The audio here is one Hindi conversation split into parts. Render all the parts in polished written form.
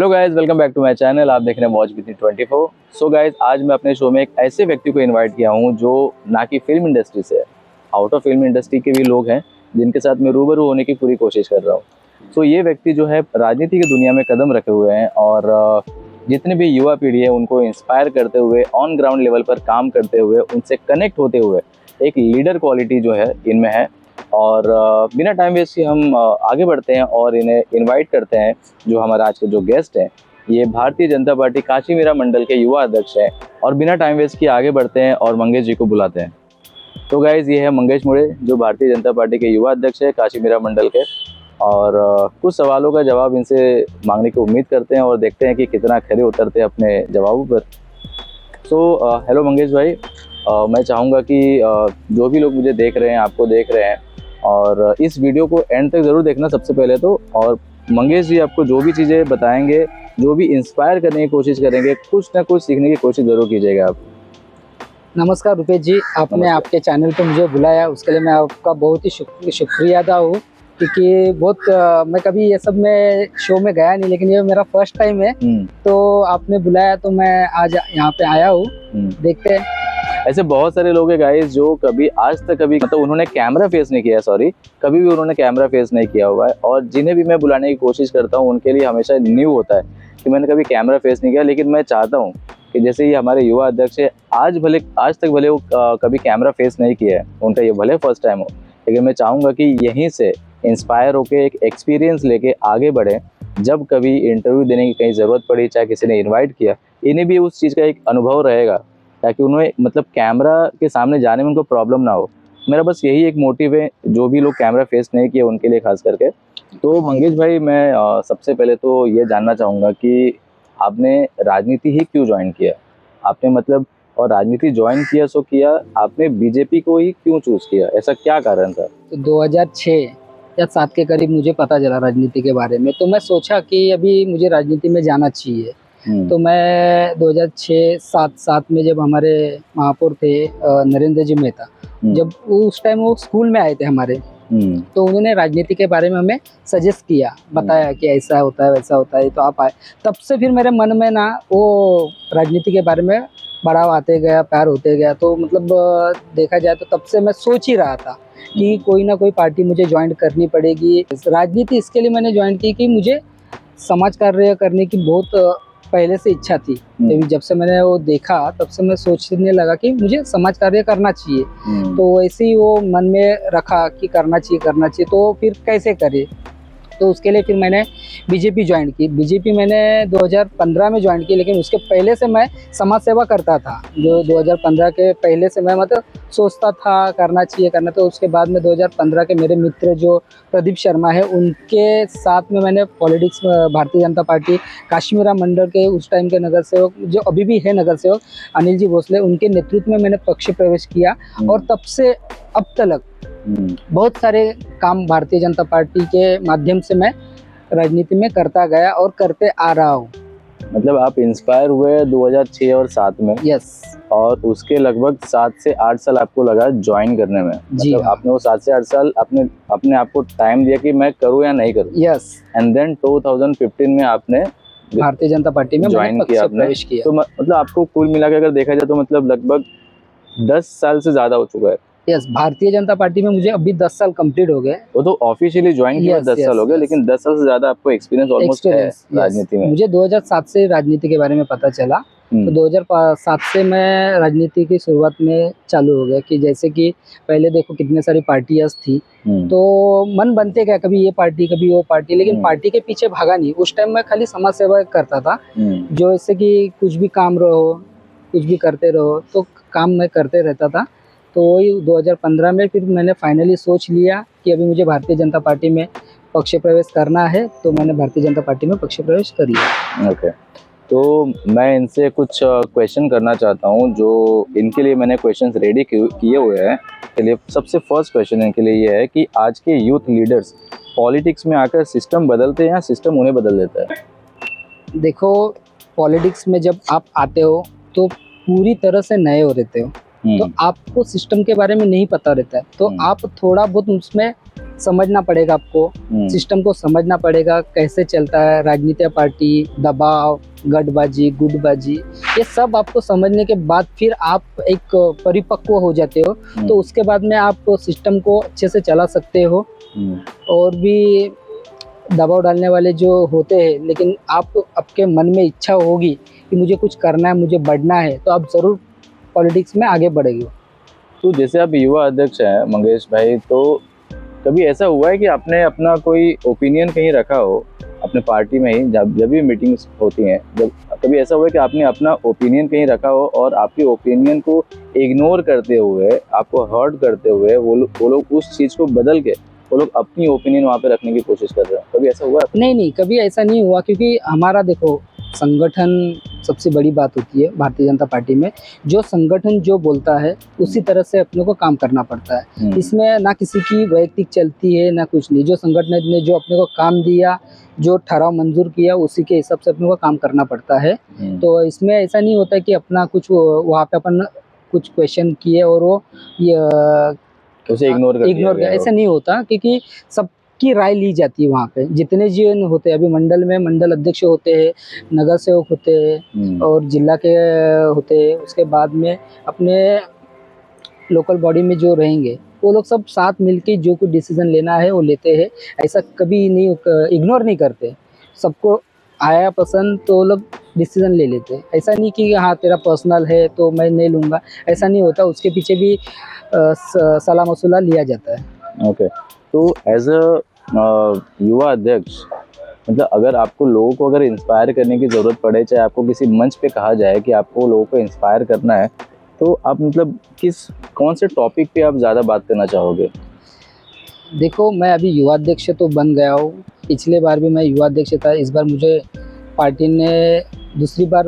Hello guys, welcome back to my channel. आप देख रहे हैं वॉच विद 24। सो गाइज, आज मैं अपने शो में एक ऐसे व्यक्ति को इनवाइट किया हूं जो ना कि फिल्म इंडस्ट्री से है, आउट ऑफ फिल्म इंडस्ट्री के भी लोग हैं जिनके साथ मैं रूबरू होने की पूरी कोशिश कर रहा हूं। सो ये व्यक्ति जो है राजनीति की दुनिया में कदम रखे हुए हैं और जितनी भी युवा पीढ़ी है उनको इंस्पायर करते हुए, ऑन ग्राउंड लेवल पर काम करते हुए, उनसे कनेक्ट होते हुए एक लीडर क्वालिटी जो है इनमें है। और बिना टाइम वेस्ट के हम आगे बढ़ते हैं और इन्हें इनवाइट करते हैं। जो हमारा आज के जो गेस्ट हैं ये भारतीय जनता पार्टी काशीमीरा मंडल के युवा अध्यक्ष हैं और बिना टाइम वेस्ट के आगे बढ़ते हैं और मंगेश जी को बुलाते हैं। तो गाइज, ये है मंगेश मुड़े जो भारतीय जनता पार्टी के युवा अध्यक्ष है काशीमीरा मंडल के। और कुछ सवालों का जवाब इनसे मांगने की उम्मीद करते हैं और देखते हैं कि कितना खरे उतरते हैं अपने जवाबों पर। सो हेलो मंगेश भाई, मैं चाहूँगा कि जो भी लोग मुझे देख रहे हैं, आपको देख रहे हैं, और इस वीडियो को एंड तक ज़रूर देखना सबसे पहले तो। और मंगेश जी आपको जो भी चीज़ें बताएंगे, जो भी इंस्पायर करने की कोशिश करेंगे, कुछ ना कुछ सीखने की कोशिश ज़रूर कीजिएगा आप। नमस्कार रुपेश जी, आपने आपके चैनल पे मुझे बुलाया, उसके लिए मैं आपका बहुत ही शुक्रिया अदा हूँ। क्योंकि मैं कभी ये सब में शो में गया नहीं, लेकिन ये मेरा फर्स्ट टाइम है। तो आपने बुलाया तो मैं आज यहाँ पे आया हूँ। देखते हैं। ऐसे बहुत सारे लोग हैं गाइस जो कभी आज तक मतलब उन्होंने कैमरा फेस नहीं किया, कभी भी उन्होंने कैमरा फेस नहीं किया हुआ है। और जिन्हें भी मैं बुलाने की कोशिश करता हूँ उनके लिए हमेशा न्यू होता है कि मैंने कभी कैमरा फेस नहीं किया। लेकिन मैं चाहता हूँ कि जैसे ये हमारे युवा अध्यक्ष है, आज तक भले वो कभी कैमरा फेस नहीं किया है, उनका ये भले फर्स्ट टाइम हो, लेकिन मैं चाहूँगा कि यहीं से इंस्पायर होकर एक एक्सपीरियंस लेके आगे बढ़े। जब कभी इंटरव्यू देने की कहीं ज़रूरत पड़ी, चाहे किसी ने इन्वाइट किया, इन्हें भी उस चीज़ का एक अनुभव रहेगा, ताकि उन्हें मतलब कैमरा के सामने जाने में उनको प्रॉब्लम ना हो। मेरा बस यही एक मोटिव है, जो भी लोग कैमरा फेस नहीं किए उनके लिए खास करके। तो मंगेश भाई, मैं सबसे पहले तो ये जानना चाहूँगा कि आपने राजनीति ही क्यों ज्वाइन किया? आपने मतलब और राजनीति ज्वाइन किया सो किया, आपने बीजेपी को ही क्यों चूज़ किया? ऐसा क्या कारण था? तो 2006 या 7 के करीब मुझे पता चला राजनीति के बारे में। तो मैं सोचा कि अभी मुझे राजनीति में जाना चाहिए। तो मैं 2006-7 में जब हमारे महापौर थे नरेंद्र जी मेहता, जब उस टाइम वो स्कूल में आए थे हमारे, तो उन्होंने राजनीति के बारे में हमें सजेस्ट किया, बताया कि ऐसा होता है वैसा होता है। तो आप आए, तब से फिर मेरे मन में ना वो राजनीति के बारे में बढ़ाव आते गया, प्यार होते गया। तो मतलब देखा जाए तो तब से मैं सोच ही रहा था कि कोई ना कोई पार्टी मुझे ज्वाइन करनी पड़ेगी। राजनीति इसके लिए मैंने ज्वाइन की कि मुझे समाज कार्य करने की बहुत पहले से इच्छा थी। जब से मैंने वो देखा तब से मैं सोचने लगा कि मुझे समाज कार्य करना चाहिए। तो वैसे ही वो मन में रखा कि करना चाहिए। तो फिर कैसे करे, तो उसके लिए फिर मैंने बीजेपी ज्वाइन की। बीजेपी मैंने 2015 में ज्वाइन की, लेकिन उसके पहले से मैं समाज सेवा करता था। जो 2015 के पहले से मैं मतलब सोचता था करना चाहिए। तो उसके बाद में 2015 के मेरे मित्र जो प्रदीप शर्मा है, उनके साथ में मैंने पॉलिटिक्स में भारतीय जनता पार्टी काशीमीरा मंडल के उस टाइम के नगर सेवक, जो अभी भी है नगर सेवक, अनिल जी भोसले, उनके नेतृत्व में मैंने पक्ष प्रवेश किया। और तब से अब तक बहुत सारे काम भारतीय जनता पार्टी के माध्यम से मैं राजनीति में करता गया और करते आ रहा हूँ। मतलब आप इंस्पायर हुए 2006 और 7 में? यस। और उसके लगभग 7 से 8 साल आपको लगा ज्वाइन करने में? जी मतलब आपने वो 7 से 8 साल अपने आप को टाइम दिया कि मैं करूँ या नहीं करूँ? यस। एंड देन 2015 में आपने भारतीय जनता पार्टी में ज्वाइन किया आपने। तो मतलब आपको कुल मिला के अगर देखा जाए तो मतलब लगभग 10 साल से ज़्यादा हो चुका है। यस, भारतीय जनता पार्टी में मुझे अभी 10 साल कंप्लीट हो गए। वो तो ऑफिशियली ज्वाइन किया 10 साल हो गए, लेकिन 10 साल से ज्यादा आपको एक्सपीरियंस ऑलमोस्ट है राजनीति में। मुझे 2007 से राजनीति के बारे में पता चला। तो 2007 से मैं राजनीति की शुरुआत में चालू हो गया कि जैसे कि पहले देखो कितने सारी पार्टियां थी, तो मन बनते गया, कभी ये पार्टी कभी वो पार्टी, लेकिन पार्टी के पीछे भागा नहीं। उस टाइम मैं खाली समाज सेवा करता था। जो जैसे कि कुछ भी काम रहो, कुछ भी करते रहो, तो काम मैं करते रहता था। तो वही 2015 में फिर मैंने फाइनली सोच लिया कि अभी मुझे भारतीय जनता पार्टी में पक्ष प्रवेश करना है। तो मैंने भारतीय जनता पार्टी में पक्ष प्रवेश कर लिया। ओके। तो मैं इनसे कुछ क्वेश्चन करना चाहता हूँ, जो इनके लिए मैंने क्वेश्चंस रेडी किए हुए हैं। के लिए सबसे फर्स्ट क्वेश्चन इनके लिए ये है कि आज के यूथ लीडर्स पॉलिटिक्स में आकर सिस्टम बदलते हैं या सिस्टम उन्हें बदल देता है? देखो, पॉलिटिक्स में जब आप आते हो तो पूरी तरह से नए हो रहते हो, तो आपको सिस्टम के बारे में नहीं पता रहता है। तो आप थोड़ा बहुत उसमें समझना पड़ेगा आपको, सिस्टम को समझना पड़ेगा, कैसे चलता है राजनीतिक पार्टी, दबाव, गठबाजी, गुटबाजी, ये सब आपको समझने के बाद फिर आप एक परिपक्व हो जाते हो। तो उसके बाद में आप सिस्टम को अच्छे से चला सकते हो। और भी दबाव डालने वाले जो होते हैं, लेकिन आप आपके मन में इच्छा होगी कि मुझे कुछ करना है, मुझे बढ़ना है, तो आप ज़रूर पॉलिटिक्स में आगे बढ़ेंगे। तो जैसे आप युवा अध्यक्ष हैं मंगेश भाई, तो कभी ऐसा हुआ है कि आपने अपना कोई ओपिनियन कहीं रखा हो अपने पार्टी में ही, जब भी मीटिंग्स होती हैं, जब कभी ऐसा हुआ है कि आपने अपना ओपिनियन कहीं रखा हो और आपके ओपिनियन को इग्नोर करते हुए, आपको हर्ट करते हुए वो लोग उस चीज़ को बदल के वो लोग अपनी ओपिनियन वहाँ पे रखने की कोशिश कर रहे हैं, कभी ऐसा हुआ है? नहीं, कभी ऐसा नहीं हुआ, क्योंकि हमारा देखो संगठन सबसे बड़ी बात होती है भारतीय जनता पार्टी में। जो संगठन जो बोलता है उसी तरह से अपने को काम करना पड़ता है। इसमें ना किसी की वैयक्तिक चलती है ना कुछ नहीं। जो संगठन ने जो अपने को काम दिया, जो ठहराव मंजूर किया, उसी के हिसाब से अपने को काम करना पड़ता है। तो इसमें ऐसा नहीं होता कि अपना कुछ वहाँ पे अपन कुछ क्वेश्चन किए और वो उसे इग्नोर किया, ऐसा नहीं होता, क्योंकि सबकी राय ली जाती है वहाँ पे। जितने जन होते हैं, अभी मंडल में मंडल अध्यक्ष होते हैं, नगर सेवक होते हैं और जिला के होते हैं। उसके बाद में अपने लोकल बॉडी में जो रहेंगे वो लोग सब साथ मिलके जो कुछ डिसीजन लेना है वो लेते हैं। ऐसा कभी नहीं, इग्नोर नहीं करते। सबको आया पसंद तो वो लोग डिसीजन ले लेते हैं। ऐसा नहीं कि हाँ तेरा पर्सनल है तो मैं नहीं लूँगा, ऐसा नहीं होता। उसके पीछे भी सलाह मशवरा लिया जाता है। ओके, तो एज अ युवा अध्यक्ष, मतलब अगर आपको लोगों को अगर इंस्पायर करने की ज़रूरत पड़े, चाहे आपको किसी मंच पे कहा जाए कि आपको लोगों को इंस्पायर करना है, तो आप मतलब कौन से टॉपिक पे आप ज़्यादा बात करना चाहोगे? देखो, मैं अभी युवा अध्यक्ष तो बन गया हूँ। पिछले बार भी मैं युवा अध्यक्ष था। इस बार मुझे पार्टी ने दूसरी बार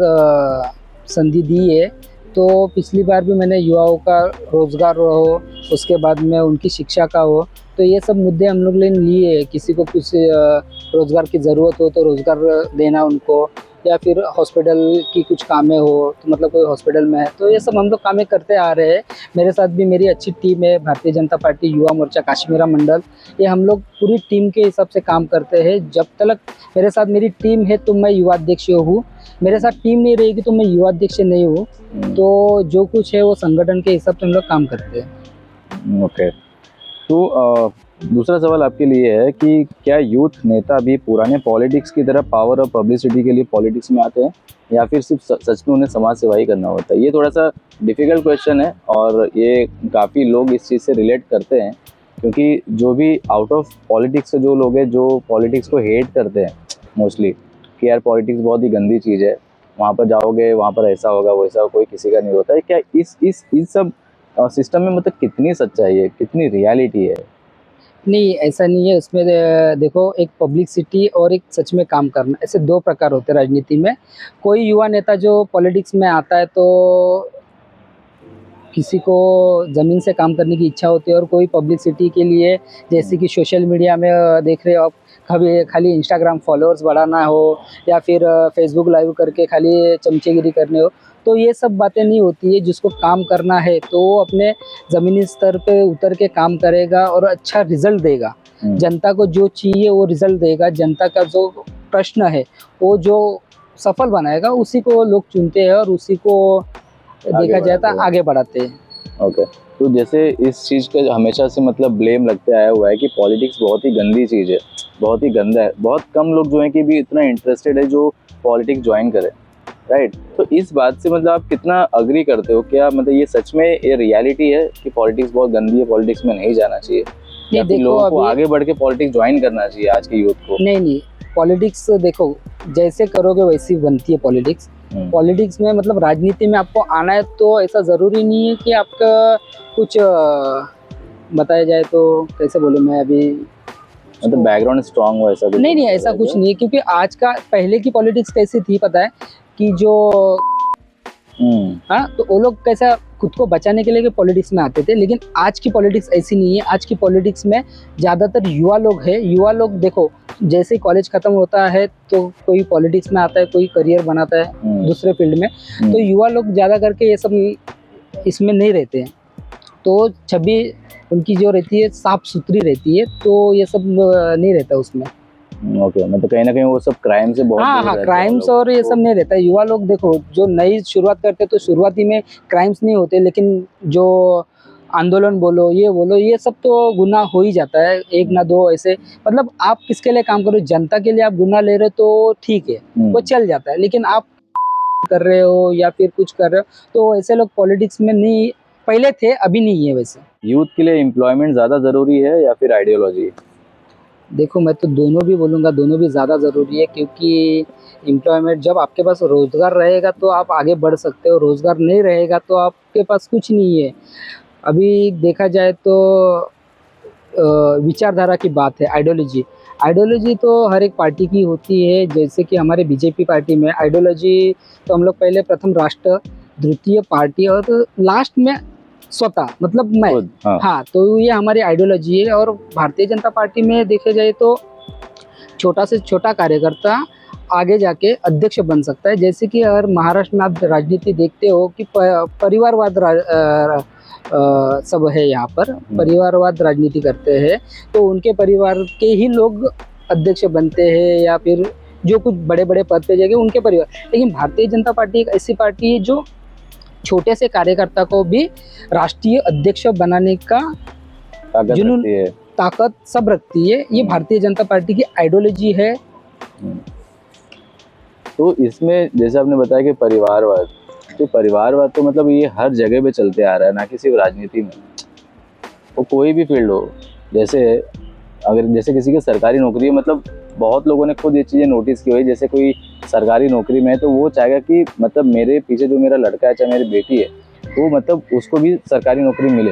संधि दी है। तो पिछली बार भी मैंने युवाओं का रोज़गार हो, उसके बाद में उनकी शिक्षा का हो, तो ये सब मुद्दे हम लोग ने लिए। किसी को कुछ रोज़गार की ज़रूरत हो तो रोज़गार देना उनको, या फिर हॉस्पिटल की कुछ कामें हो, तो मतलब कोई हॉस्पिटल में है, तो ये सब हम लोग कामें करते आ रहे हैं। मेरे साथ भी मेरी अच्छी टीम है, भारतीय जनता पार्टी युवा मोर्चा काश्मीरा मंडल। ये हम लोग पूरी टीम के हिसाब से काम करते हैं। जब तक मेरे साथ मेरी टीम है तो मैं युवा अध्यक्ष हूँ, मेरे साथ टीम नहीं रहेगी तो मैं युवा अध्यक्ष नहीं हूँ। तो जो कुछ है वो संगठन के हिसाब से हम लोग काम करते हैं। ओके, तो दूसरा सवाल आपके लिए है कि क्या यूथ नेता भी पुराने पॉलिटिक्स की तरह पावर और पब्लिसिटी के लिए पॉलिटिक्स में आते हैं, या फिर सिर्फ सच में उन्हें समाज सेवा ही करना होता है? ये थोड़ा सा डिफ़िकल्ट क्वेश्चन है और ये काफ़ी लोग इस चीज़ से रिलेट करते हैं, क्योंकि जो भी आउट ऑफ पॉलिटिक्स से जो लोग हैं, जो पॉलिटिक्स को हेट करते हैं मोस्टली, कि यार पॉलिटिक्स बहुत ही गंदी चीज़ है, वहाँ पर जाओगे वहाँ पर ऐसा होगा वैसा होगा, कोई किसी का नहीं होता है। क्या इस सब सिस्टम में मतलब कितनी सच्चाई है, कितनी रियलिटी है? नहीं, ऐसा नहीं है। उसमें देखो, एक पब्लिसिटी और एक सच में काम करना, ऐसे दो प्रकार होते हैं राजनीति में। कोई युवा नेता जो पॉलिटिक्स में आता है तो किसी को ज़मीन से काम करने की इच्छा होती है, और कोई पब्लिसिटी के लिए, जैसे कि सोशल मीडिया में देख रहे हो आप, कभी खाली इंस्टाग्राम फॉलोअर्स बढ़ाना हो या फिर फेसबुक लाइव करके खाली चमचेगिरी करने हो, तो ये सब बातें नहीं होती है। जिसको काम करना है तो वो अपने ज़मीनी स्तर पे उतर के काम करेगा और अच्छा रिजल्ट देगा। जनता को जो चाहिए वो रिजल्ट देगा। जनता का जो प्रश्न है वो जो सफल बनाएगा उसी को लोग चुनते हैं और उसी को देखा जाए तो आगे बढ़ाते हैं। ओके, तो जैसे इस चीज़ का हमेशा से मतलब ब्लेम लगते आया हुआ है कि पॉलिटिक्स बहुत ही गंदी चीज़ है, बहुत ही गंदा है। बहुत कम लोग जो हैं कि भी इतना इंटरेस्टेड है जो पॉलिटिक्स ज्वाइन करें, राइट? तो इस बात से मतलब आप कितना अग्री करते हो? क्या मतलब ये सच में ये रियलिटी है कि पॉलिटिक्स बहुत गंदी है, पॉलिटिक्स में नहीं जाना चाहिए, या फिर लोगों को आगे बढ़ के पॉलिटिक्स ज्वाइन करना चाहिए आज के यूथ को? नहीं, पॉलिटिक्स देखो, जैसे करोगे वैसी बनती है पॉलिटिक्स। पॉलिटिक्स में मतलब राजनीति में आपको आना है तो ऐसा ज़रूरी नहीं है कि आपका कुछ बताया जाए तो कैसे बोले मैं अभी, मतलब बैकग्राउंड स्ट्रांग हो, ऐसा कुछ? नहीं, ऐसा कुछ नहीं है। क्योंकि आज का, पहले की पॉलिटिक्स कैसी थी पता है कि जो हाँ, तो वो लोग कैसा खुद को बचाने के लिए पॉलिटिक्स में आते थे। लेकिन आज की पॉलिटिक्स ऐसी नहीं है। आज की पॉलिटिक्स में ज़्यादातर युवा लोग हैं। युवा लोग देखो, जैसे कॉलेज खत्म होता है तो कोई पॉलिटिक्स में आता है, कोई करियर बनाता है दूसरे फील्ड में। तो युवा लोग ज़्यादा करके ये सब इसमें नहीं रहते हैं। तो छवि उनकी जो रहती है साफ सुथरी रहती है, तो ये सब नहीं रहता उसमें। ओके, मतलब कहीं ना कहीं वो सब क्राइम से बहुत हाँ दूर हाँ, रहते हैं क्राइम्स वो और ये लोग। सब नहीं रहता है। युवा लोग देखो जो नई शुरुआत करते हैं तो शुरुआती में क्राइम्स नहीं होते, लेकिन जो आंदोलन बोलो ये बोलो ये सब तो गुनाह हो ही जाता है, एक ना दो ऐसे। मतलब आप किसके लिए काम करो, जनता के लिए आप गुनाह ले रहे हो तो ठीक है, वो चल जाता है। लेकिन आप कर रहे हो या फिर कुछ कर रहे हो तो ऐसे लोग पॉलिटिक्स में नहीं, पहले थे अभी नहीं है वैसे। यूथ के लिए एम्प्लॉयमेंट ज़्यादा ज़रूरी है या फिर आइडियोलॉजी? देखो मैं तो दोनों भी बोलूँगा, दोनों भी ज़्यादा ज़रूरी है, क्योंकि एम्प्लॉयमेंट जब आपके पास रोज़गार रहेगा तो आप आगे बढ़ सकते हो, रोज़गार नहीं रहेगा तो आपके पास कुछ नहीं है। अभी देखा जाए तो विचारधारा की बात है, आइडियोलॉजी। आइडियोलॉजी तो हर एक पार्टी की होती है, जैसे कि हमारे बीजेपी पार्टी में आइडियोलॉजी तो हम लोग पहले प्रथम राष्ट्र, द्वितीय पार्टी और लास्ट में स्वतः मतलब मैं। खुद, हाँ। हाँ, तो ये हमारी आइडियोलॉजी है। और भारतीय जनता पार्टी में देखा जाए तो छोटा से छोटा कार्यकर्ता आगे जाके अध्यक्ष बन सकता है। जैसे कि अगर महाराष्ट्र में आप राजनीति देखते हो कि परिवारवाद सब है यहाँ पर, परिवारवाद राजनीति करते हैं, तो उनके परिवार के ही लोग अध्यक्ष बनते हैं या फिर जो कुछ बड़े बड़े पद पे जाएंगे उनके परिवार। लेकिन भारतीय जनता पार्टी एक ऐसी पार्टी है जो छोटे से कार्यकर्ता को भी राष्ट्रीय अध्यक्ष बनाने का ताकत जुनून, रखती है। ताकत सब रखती है। ये भारतीय जनता पार्टी की आइडियोलॉजी है। तो इसमें जैसे आपने बताया कि परिवारवाद, तो परिवारवाद तो मतलब ये हर जगह पे चलते आ रहा है, ना कि सिर्फ राजनीति में, वो कोई भी फील्ड हो। जैसे अगर जैसे किसी की सरकारी नौकरी है, मतलब बहुत लोगों ने खुद ये चीज़ें नोटिस की हुई, जैसे कोई सरकारी नौकरी में है तो वो चाहेगा कि मतलब मेरे पीछे जो मेरा लड़का है चाहे मेरी बेटी है, वो मतलब उसको भी सरकारी नौकरी मिले,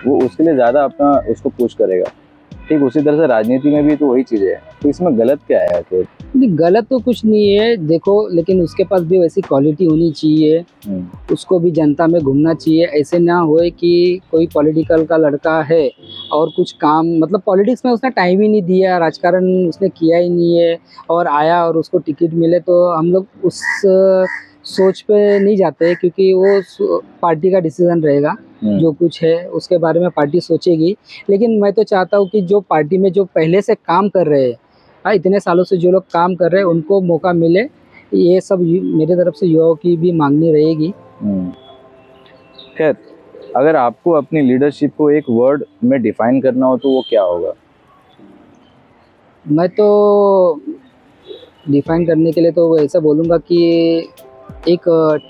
वो उसके लिए ज़्यादा अपना उसको पुश करेगा। ठीक उसी तरह से राजनीति में भी तो वही चीज़ें है। तो इसमें गलत क्या है आखिर? नहीं, गलत तो कुछ नहीं है देखो, लेकिन उसके पास भी वैसी क्वालिटी होनी चाहिए, उसको भी जनता में घूमना चाहिए। ऐसे ना होए कि कोई पॉलिटिकल का लड़का है और कुछ काम मतलब पॉलिटिक्स में उसने टाइम ही नहीं दिया, राजकारण उसने किया ही नहीं है और आया और उसको टिकट मिले, तो हम लोग उस सोच पे नहीं जाते, क्योंकि वो पार्टी का डिसीजन रहेगा। जो कुछ है उसके बारे में पार्टी सोचेगी। लेकिन मैं तो चाहता हूँ कि जो पार्टी में जो पहले से काम कर रहे हैं, हाँ, इतने सालों से जो लोग काम कर रहे हैं उनको मौका मिले। ये सब मेरे तरफ से युवाओं की भी मांगनी रहेगी। खैर, अगर आपको अपनी लीडरशिप को एक वर्ड में डिफाइन करना हो तो वो क्या होगा? मैं तो डिफाइन करने के लिए तो ऐसा बोलूँगा कि एक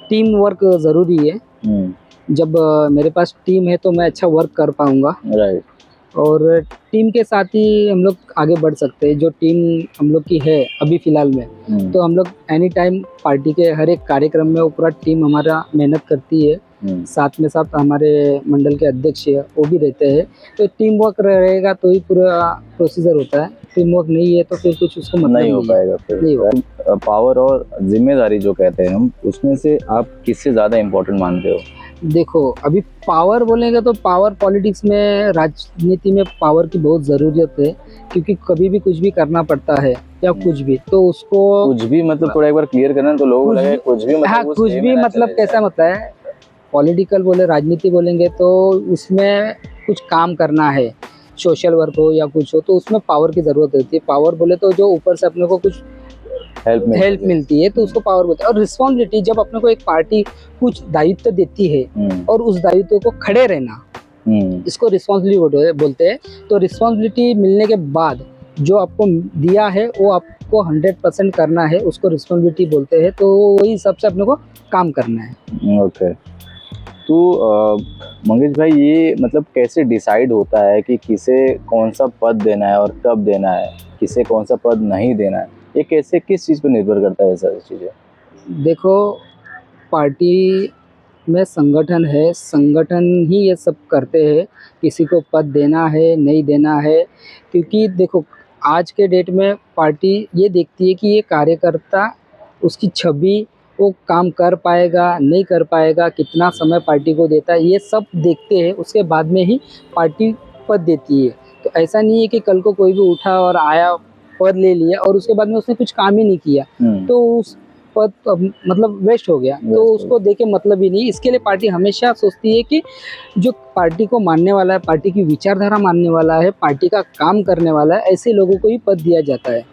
टीम वर्क ज़रूरी है। जब मेरे पास टीम है तो मैं अच्छा वर्क कर पाऊँगा। राइट। और टीम के साथ ही हम लोग आगे बढ़ सकते हैं। जो टीम हम लोग की है अभी फ़िलहाल में, तो हम लोग एनी टाइम पार्टी के हर एक कार्यक्रम में वो पूरा टीम हमारा मेहनत करती है। साथ में साथ हमारे मंडल के अध्यक्ष वो भी रहते हैं। तो टीम वर्क रहेगा तो ही पूरा प्रोसीजर होता है। टीम वर्क नहीं है तो फिर कुछ उसको मतलब नहीं हो पाएगा फिर। नहीं हो। पावर और जिम्मेदारी जो कहते हैं हम, उसमें से आप किससे ज़्यादा इम्पोर्टेंट मानते हो? देखो अभी पावर बोलेंगे तो पावर पॉलिटिक्स में, राजनीति में पावर की बहुत ज़रूरत है, क्योंकि कभी भी कुछ भी करना पड़ता है या कुछ भी, तो उसको कुछ भी मतलब थोड़ा एक बार क्लियर करना तो लोगों को लगे कुछ भी मतलब हाँ, वो कुछ सही भी में ना मतलब चले कैसा मतलब है, पॉलिटिकल बोले राजनीति बोलेंगे तो उसमें कुछ काम करना है, सोशल वर्क हो या कुछ हो, तो उसमें पावर की ज़रूरत होती है। पावर बोले तो जो ऊपर से अपने को कुछ हेल्प मिलती है तो उसको पावर बोलते हैं। और रिस्पॉन्सिबिलिटी, जब अपने को एक पार्टी कुछ दायित्व देती है और उस दायित्व को खड़े रहना, इसको रिस्पॉन्सिबिलिटी बोलते हैं। तो रिस्पॉन्सिबिलिटी मिलने के बाद जो आपको दिया है वो आपको 100% करना है, उसको रिस्पॉन्सिबिलिटी बोलते हैं। तो वही हिसाब से अपने को काम करना है। ओके। तो मंगेश भाई, ये मतलब कैसे डिसाइड होता है कि किसे कौन सा पद देना है और कब देना है, किसे कौन सा पद नहीं देना है? ये कैसे किस चीज़ पर निर्भर करता है सारी चीज़ें? देखो पार्टी में संगठन है, संगठन ही ये सब करते हैं, किसी को पद देना है नहीं देना है। क्योंकि देखो आज के डेट में पार्टी ये देखती है कि ये कार्यकर्ता, उसकी छवि, वो काम कर पाएगा नहीं कर पाएगा, कितना समय पार्टी को देता है, ये सब देखते हैं। उसके बाद में ही पार्टी पद देती है। तो ऐसा नहीं है कि कल को कोई भी उठा और आया, पद ले लिया और उसके बाद में उसने कुछ काम ही नहीं किया, तो पद मतलब वेस्ट हो गया, तो हो उसको देके मतलब ही नहीं। इसके लिए पार्टी हमेशा सोचती है कि जो पार्टी को मानने वाला है, पार्टी की विचारधारा मानने वाला है, पार्टी का काम करने वाला है, ऐसे लोगों को ही पद दिया जाता है।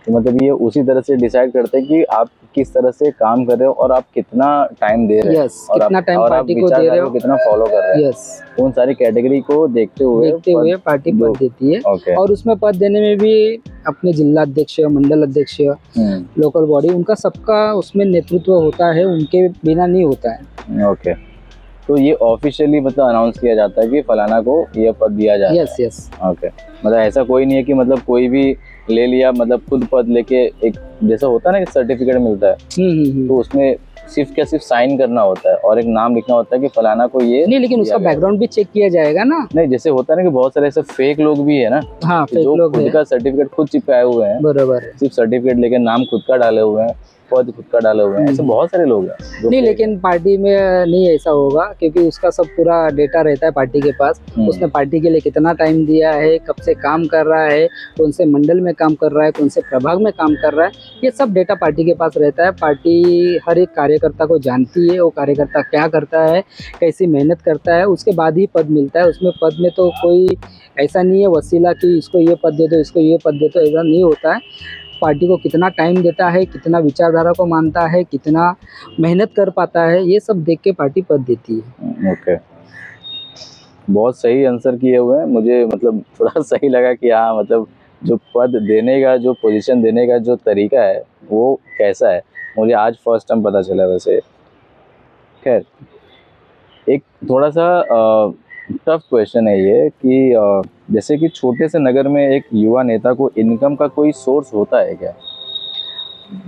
तो मतलब ये उसी तरह से डिसाइड करते हैं कि आप किस तरह से काम कर रहे हो और आप कितना टाइम दे रहे हैं यस, कितना टाइम और आप पार्टी को दे विचारधारा रहे को हो। कितना फॉलो कर रहे हैं, यस, उन सारी कैटेगरी को देखते हुए पार्टी जो- पद देती है। ओके। और उसमें पद देने में भी अपने जिला अध्यक्ष, मंडल अध्यक्ष, लोकल बॉडी, उनका सबका उसमें नेतृत्व होता है, उनके बिना नहीं होता है। ओके, तो ये ऑफिशियली मतलब अनाउंस किया जाता है कि फलाना को ये पद दिया जाता यस है। यस। ओके, मतलब ऐसा कोई नहीं है कि मतलब कोई भी ले लिया, मतलब खुद पद लेके, एक जैसा होता है ना कि सर्टिफिकेट मिलता है, तो उसमें सिर्फ साइन करना होता है और एक नाम लिखना होता है कि फलाना को ये नहीं, लेकिन उसका दिया गया। बैकग्राउंड भी चेक किया जाएगा ना। नहीं, जैसे होता है ना कि बहुत सारे ऐसे फेक लोग भी है ना, हाँ, कि फेक जो लोग खुद हैं, का सर्टिफिकेट खुद चिपकाए हुए हैं, बराबर है। सिर्फ सर्टिफिकेट लेके नाम खुद का डाले हुए हैं, पद खुद का डाले हुए हैं, ऐसे बहुत सारे लोग हैं जो नहीं, fake लेकिन पार्टी में नहीं ऐसा होगा, क्योंकि उसका सब पूरा डेटा रहता है पार्टी के पास। उसने पार्टी के लिए कितना टाइम दिया है, कब से काम कर रहा है, कौन से मंडल में काम कर रहा है, कौन से प्रभाग में काम कर रहा है, ये सब डेटा पार्टी के पास रहता है। पार्टी हर एक कार्यकर्ता को जानती है, वो कार्यकर्ता क्या करता है, कैसी मेहनत करता है, उसके बाद ही पद मिलता है। उसमें पद में तो कोई ऐसा नहीं है वसीला कि इसको ये पद दे दो, इसको ये पद दे दो, ऐसा नहीं होता है। पार्टी को कितना टाइम देता है, कितना विचारधारा को मानता है, कितना मेहनत कर पाता है, ये सब देख के पार्टी पद देती है। ओके, बहुत सही आंसर किए हुए हैं। मुझे मतलब थोड़ा सही लगा कि हाँ, मतलब जो पद देने का, जो पोजीशन देने का जो तरीका है वो कैसा है, मुझे आज फर्स्ट टाइम पता चला। वैसे खैर, एक थोड़ा सा टफ क्वेश्चन है ये कि जैसे कि छोटे से नगर में एक युवा नेता को इनकम का कोई सोर्स होता है क्या?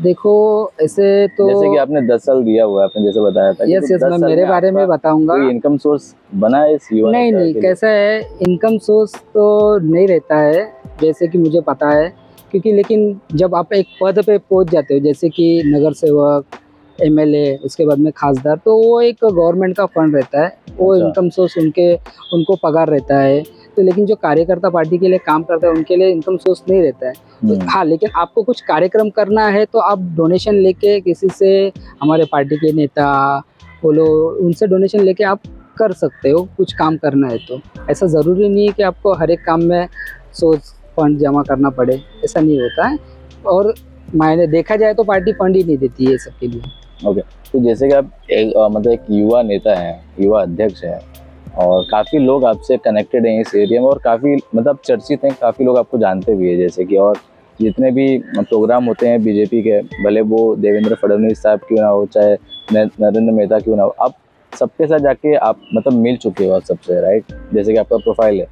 देखो, ऐसे तो जैसे कि आपने 10 साल दिया हुआ है, आपने जैसे बताया था कि यस तो यस, 10 मैं साल मेरे बारे में आपका बताऊंगा। कोई इनकम सोर्स बना है इस युवा नहीं नेता नहीं, के लिए? कैसा है, इनकम सोर्स तो नहीं रहता है, जैसे कि मुझे पता है। क्योंकि लेकिन जब आप एक पद पे पहुंच जाते हो, जैसे कि नगर सेवक, एमएलए, उसके बाद में खासदार, तो वो एक गवर्नमेंट का फंड रहता है, वो अच्छा। इनकम सोर्स उनको पगार रहता है। तो लेकिन जो कार्यकर्ता पार्टी के लिए काम करता है, उनके लिए इनकम सोर्स नहीं रहता है। तो हाँ, लेकिन आपको कुछ कार्यक्रम करना है तो आप डोनेशन लेके किसी से, हमारे पार्टी के नेता बोलो, उनसे डोनेशन लेके आप कर सकते हो कुछ काम करना है। तो ऐसा ज़रूरी नहीं है कि आपको हर एक काम में सोर्स फंड जमा करना पड़े, ऐसा नहीं होता है। और मैंने देखा जाए तो पार्टी फंड ही नहीं देती है सबके लिए। ओके, तो जैसे कि आप मतलब एक युवा नेता हैं, युवा अध्यक्ष हैं, और काफ़ी लोग आपसे कनेक्टेड हैं इस एरिया में और काफ़ी मतलब चर्चित हैं, काफ़ी लोग आपको जानते भी हैं, जैसे कि और जितने भी प्रोग्राम होते हैं बीजेपी के, भले वो देवेंद्र फडणवीस साहब क्यों ना हो, चाहे नरेंद्र मेहता क्यों ना हो, आप सबके साथ जाके आप मतलब मिल चुके हो सबसे, राइट? जैसे कि आपका प्रोफाइल है,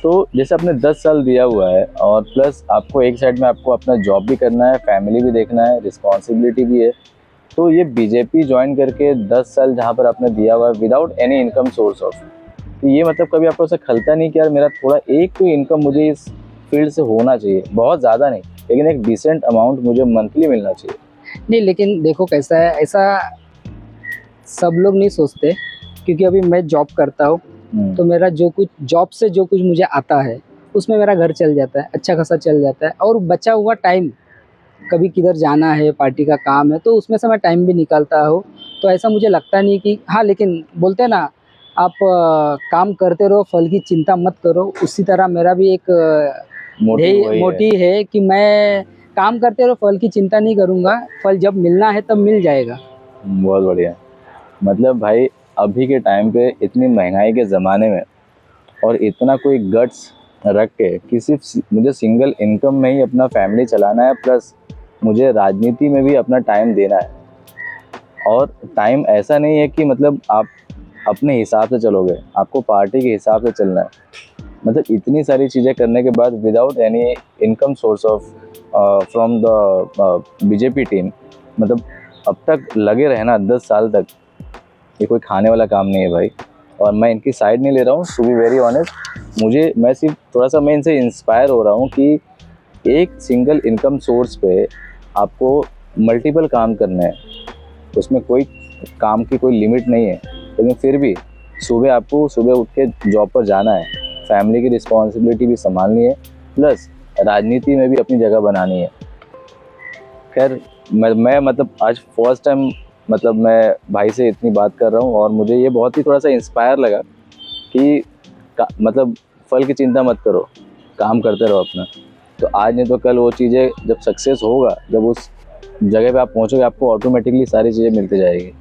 तो जैसे आपने 10 साल दिया हुआ है और प्लस आपको एक साइड में आपको अपना जॉब भी करना है, फैमिली भी देखना है, रिस्पॉन्सिबिलिटी भी है, तो ये बीजेपी ज्वाइन करके 10 साल जहाँ पर आपने दिया हुआ है without any income source of, तो ये मतलब कभी आपको ऐसा खलता नहीं कि यार मेरा थोड़ा एक तो इनकम मुझे इस फील्ड से होना चाहिए, बहुत ज़्यादा नहीं लेकिन एक डिसेंट अमाउंट मुझे मंथली मिलना चाहिए? नहीं, लेकिन देखो कैसा है, ऐसा सब लोग नहीं सोचते। क्योंकि अभी मैं जॉब करता हूँ, तो मेरा जो कुछ जॉब से जो कुछ मुझे आता है, उसमें मेरा घर चल जाता है, अच्छा खासा चल जाता है। और बचा हुआ टाइम, कभी किधर जाना है, पार्टी का काम है, तो उसमें से मैं टाइम भी निकालता हूँ। तो ऐसा मुझे लगता नहीं कि हाँ, लेकिन बोलते हैं ना, आप काम करते रहो, फल की चिंता मत करो। उसी तरह मेरा भी एक मोटिव वही है। मोटिव है कि मैं काम करते रहो, फल की चिंता नहीं करूँगा, फल जब मिलना है तब मिल जाएगा। बहुत बढ़िया। मतलब भाई, अभी के टाइम पे इतनी महंगाई के ज़माने में और इतना कोई गट्स रख के कि सिर्फ मुझे सिंगल इनकम में ही अपना फैमिली चलाना है, प्लस मुझे राजनीति में भी अपना टाइम देना है, और टाइम ऐसा नहीं है कि मतलब आप अपने हिसाब से चलोगे, आपको पार्टी के हिसाब से चलना है। मतलब इतनी सारी चीज़ें करने के बाद without any income source of from the BJP team, मतलब अब तक लगे रहना 10 साल तक, ये कोई खाने वाला काम नहीं है भाई। और मैं इनकी साइड नहीं ले रहा हूँ, टू बी वेरी ऑनेस्ट, मैं सिर्फ थोड़ा सा मैं इनसे इंस्पायर हो रहा हूँ कि एक सिंगल इनकम सोर्स पे आपको मल्टीपल काम करना है, उसमें कोई काम की कोई लिमिट नहीं है, लेकिन फिर भी आपको सुबह उठ के जॉब पर जाना है, फैमिली की रिस्पॉन्सिबिलिटी भी संभालनी है, प्लस राजनीति में भी अपनी जगह बनानी है। खैर, मैं मतलब आज फर्स्ट टाइम मतलब मैं भाई से इतनी बात कर रहा हूँ और मुझे ये बहुत ही थोड़ा सा इंस्पायर लगा कि मतलब फल की चिंता मत करो, काम करते रहो अपना। तो आज नहीं तो कल वो चीज़ें जब सक्सेस होगा, जब उस जगह पे आप पहुँचोगे, आपको ऑटोमेटिकली सारी चीज़ें मिलती जाएगी।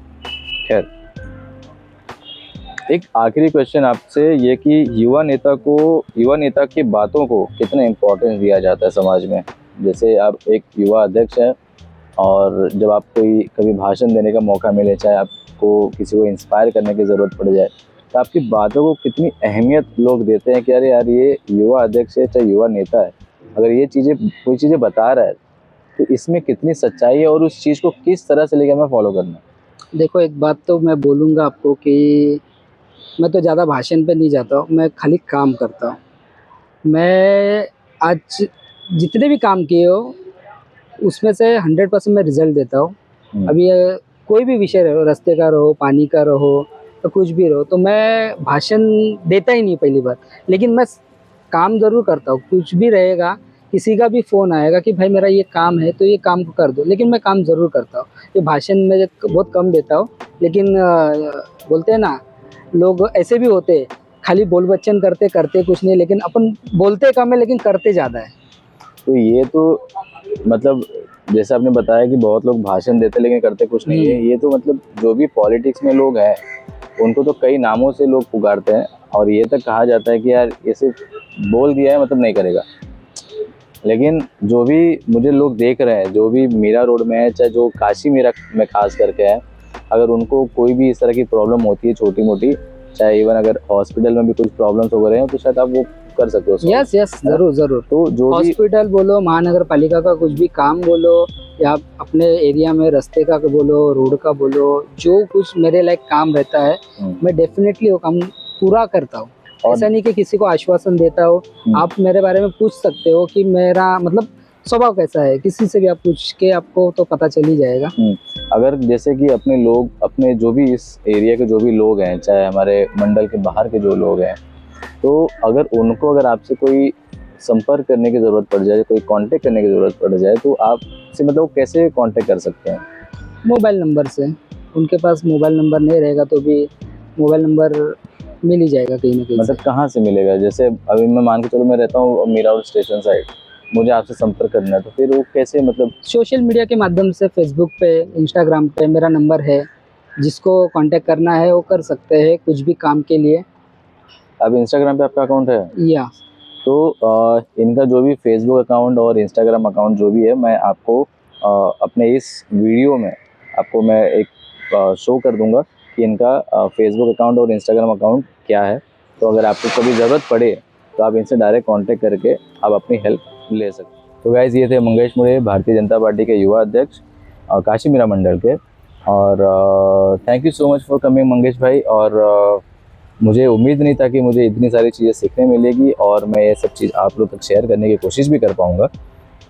खैर, एक आखिरी क्वेश्चन आपसे ये कि युवा नेता की बातों को कितना इम्पोर्टेंस दिया जाता है समाज में? जैसे आप एक युवा अध्यक्ष हैं और जब आप कोई कभी भाषण देने का मौका मिले, चाहे आपको किसी को इंस्पायर करने की ज़रूरत पड़ जाए, तो आपकी बातों को कितनी अहमियत लोग देते हैं कि अरे यार ये युवा अध्यक्ष है, चाहे युवा नेता है, अगर ये चीज़ें कोई चीज़ें बता रहा है तो इसमें कितनी सच्चाई है और उस चीज़ को किस तरह से लेकर हमें फॉलो करना है? देखो, एक बात तो मैं बोलूँगा आपको कि मैं तो ज़्यादा भाषण पे नहीं जाता हूँ, मैं खाली काम करता हूँ। मैं आज जितने भी काम किए हो उसमें से 100% मैं रिज़ल्ट देता हूँ। अभी कोई भी विषय रहो, रास्ते का रहो, पानी का रहो, तो कुछ भी रहो, तो मैं भाषण देता ही नहीं पहली बात। लेकिन मैं काम ज़रूर करता हूँ, कुछ भी रहेगा, किसी का भी फ़ोन आएगा कि भाई मेरा ये काम है तो ये काम को कर दो, लेकिन मैं काम ज़रूर करता हूँ। ये भाषण मैं बहुत कम देता हूँ, लेकिन बोलते हैं ना, लोग ऐसे भी होते हैं, खाली बोल बच्चन करते कुछ नहीं, लेकिन अपन बोलते कम है लेकिन करते ज़्यादा है। तो ये तो मतलब जैसे आपने बताया कि बहुत लोग भाषण देते लेकिन करते कुछ नहीं है, ये तो मतलब जो भी पॉलिटिक्स में लोग हैं उनको तो कई नामों से लोग पुकारते हैं और ये तक कहा जाता है कि यार ये सिर्फ बोल दिया है मतलब नहीं करेगा। लेकिन जो भी मुझे लोग देख रहे हैं, जो भी मीरा रोड में है, चाहे जो काशी मीरा में खास करके है, अगर उनको कोई भी इस तरह की प्रॉब्लम होती है छोटी मोटी, चाहे इवन अगर हॉस्पिटल में भी कुछ प्रॉब्लम्स हो रहे हैं, तो शायद आप वो कर सकते हो। यस ज़रूर। तो जो भी हॉस्पिटल बोलो, महानगर पालिका का कुछ भी काम बोलो, या अपने एरिया में रास्ते का बोलो, रोड का बोलो, जो कुछ मेरे लायक काम रहता है मैं डेफिनेटली वो काम पूरा करता हूँ। ऐसा नहीं कि किसी को आश्वासन देता हो। आप मेरे बारे में पूछ सकते हो कि मेरा मतलब स्वभाव कैसा है, किसी से भी आप पूछ के आपको तो पता चल ही जाएगा। अगर जैसे कि अपने लोग, अपने जो भी इस एरिया के जो भी लोग हैं, चाहे हमारे मंडल के बाहर के जो लोग हैं, तो अगर आपसे कोई संपर्क करने की ज़रूरत पड़ जाए, कोई कांटेक्ट करने की ज़रूरत पड़ जाए, तो आपसे मतलब कैसे कांटेक्ट कर सकते हैं? मोबाइल नंबर से। उनके पास मोबाइल नंबर नहीं रहेगा तो भी मोबाइल नंबर मिल ही जाएगा कहीं ना कहीं। मतलब कहाँ से मिलेगा? जैसे अभी मैं मान के चलो मैं रहता हूँ मीरा रोड स्टेशन साइड, मुझे आपसे संपर्क करना है, तो फिर वो कैसे मतलब? सोशल मीडिया के माध्यम से, फेसबुक पे, इंस्टाग्राम पे मेरा नंबर है, जिसको कांटेक्ट करना है वो कर सकते हैं कुछ भी काम के लिए। अब इंस्टाग्राम पे आपका अकाउंट है? या तो इनका जो भी फेसबुक अकाउंट और इंस्टाग्राम अकाउंट जो भी है, मैं आपको अपने इस वीडियो में आपको मैं एक शो कर दूंगा कि इनका फेसबुक अकाउंट और इंस्टाग्राम अकाउंट क्या है। तो अगर आपको कभी ज़रूरत पड़े तो आप इनसे डायरेक्ट कांटेक्ट करके आप अपनी हेल्प ले सकते हैं। तो गाइस, ये थे मंगेश मुड़े, भारतीय जनता पार्टी के युवा अध्यक्ष काशी मीरा मंडल के। और thank you so much for coming Mangesh भाई। और मुझे उम्मीद नहीं था कि मुझे इतनी सारी चीज़ें सीखने मिलेगी और मैं ये सब चीज़ आप लोग तक शेयर करने की कोशिश भी कर पाऊँगा,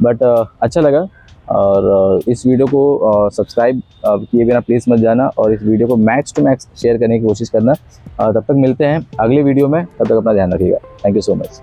बट अच्छा लगा। और इस वीडियो को सब्सक्राइब किए बिना प्लीज़ मत जाना और इस वीडियो को मैक्स टू मैक्स शेयर करने की कोशिश करना। तब तक मिलते हैं अगले वीडियो में, तब तक अपना ध्यान रखिएगा। Thank you so much.